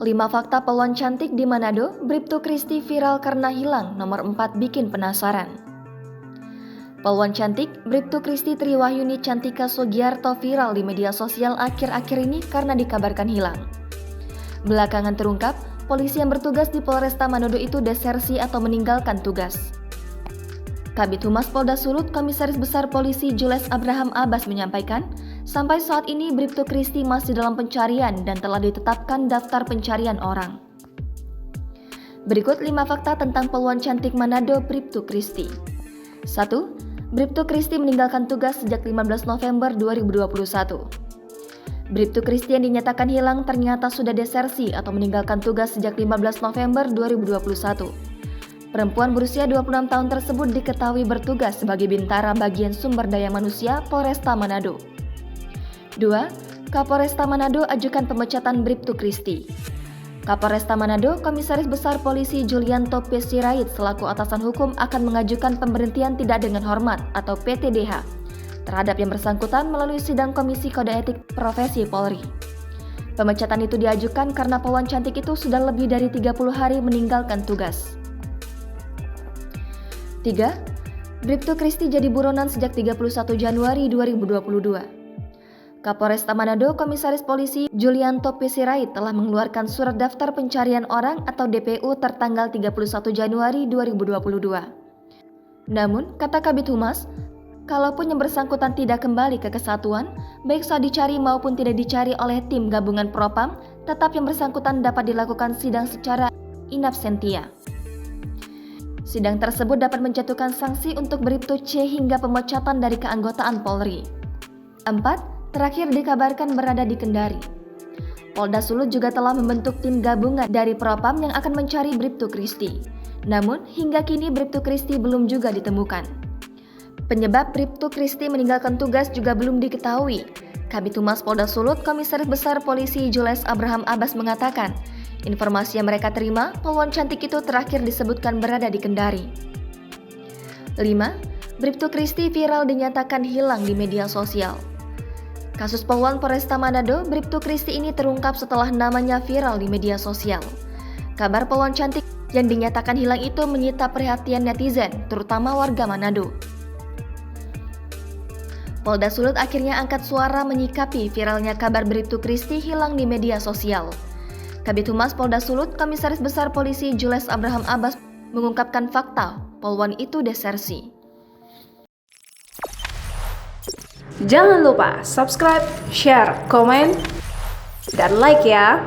5 fakta peluang cantik di Manado, Bribtu Christy viral karena hilang, nomor 4 bikin penasaran. Peluang cantik, Bribtu Christy Triwahyuni Cantika Sugiarto viral di media sosial akhir-akhir ini karena dikabarkan hilang. Belakangan terungkap, polisi yang bertugas di Polresta Manado itu desersi atau meninggalkan tugas. Kabid Humas Polda Sulut Komisaris Besar Polisi Jules Abraham Abbas menyampaikan, sampai saat ini Bribtu Christy masih dalam pencarian dan telah ditetapkan daftar pencarian orang. Berikut 5 fakta tentang peluang cantik Manado Bribtu Christy. 1. Bribtu Christy meninggalkan tugas sejak 15 November 2021. Bribtu Christy yang dinyatakan hilang ternyata sudah desersi atau meninggalkan tugas sejak 15 November 2021. Perempuan berusia 26 tahun tersebut diketahui bertugas sebagai Bintara Bagian Sumber Daya Manusia Polresta Manado. 2. Kapolresta Manado ajukan pemecatan Bribtu Christy. Kapolresta Manado, Komisaris Besar Polisi Julianto P. Sirait selaku atasan hukum akan mengajukan pemberhentian tidak dengan hormat atau PTDH terhadap yang bersangkutan melalui sidang Komisi Kode Etik Profesi Polri. Pemecatan itu diajukan karena peluang cantik itu sudah lebih dari 30 hari meninggalkan tugas. 3. Bribtu Christy jadi buronan sejak 31 Januari 2022. Kapolresta Manado Komisaris Polisi Julianto P. Sirait telah mengeluarkan surat daftar pencarian orang atau DPU tertanggal 31 Januari 2022. Namun, kata Kabid Humas, kalaupun yang bersangkutan tidak kembali ke kesatuan, baik saat dicari maupun tidak dicari oleh tim gabungan Propam, tetap yang bersangkutan dapat dilakukan sidang secara in absentia. Sidang tersebut dapat menjatuhkan sanksi untuk Bribtu C hingga pemecatan dari keanggotaan Polri. 4. Terakhir dikabarkan berada di Kendari. Polda Sulut juga telah membentuk tim gabungan dari Propam yang akan mencari Bribtu Christy. Namun, hingga kini Bribtu Christy belum juga ditemukan. Penyebab Bribtu Christy meninggalkan tugas juga belum diketahui. Kabid Humas Polda Sulut Komisaris Besar Polisi Jules Abraham Abbas mengatakan, informasi yang mereka terima, peluang cantik itu terakhir disebutkan berada di Kendari. 5. Bribtu Christy viral dinyatakan hilang di media sosial. Kasus peluang Polresta Manado, Bribtu Christy ini terungkap setelah namanya viral di media sosial. Kabar peluang cantik yang dinyatakan hilang itu menyita perhatian netizen, terutama warga Manado. Polda Sulut akhirnya angkat suara menyikapi viralnya kabar Bribtu Christy hilang di media sosial. Kabid Humas Polda Sulut Komisaris Besar Polisi Jules Abraham Abbas mengungkapkan fakta polwan itu desersi. Jangan lupa subscribe, share, komen, dan like ya.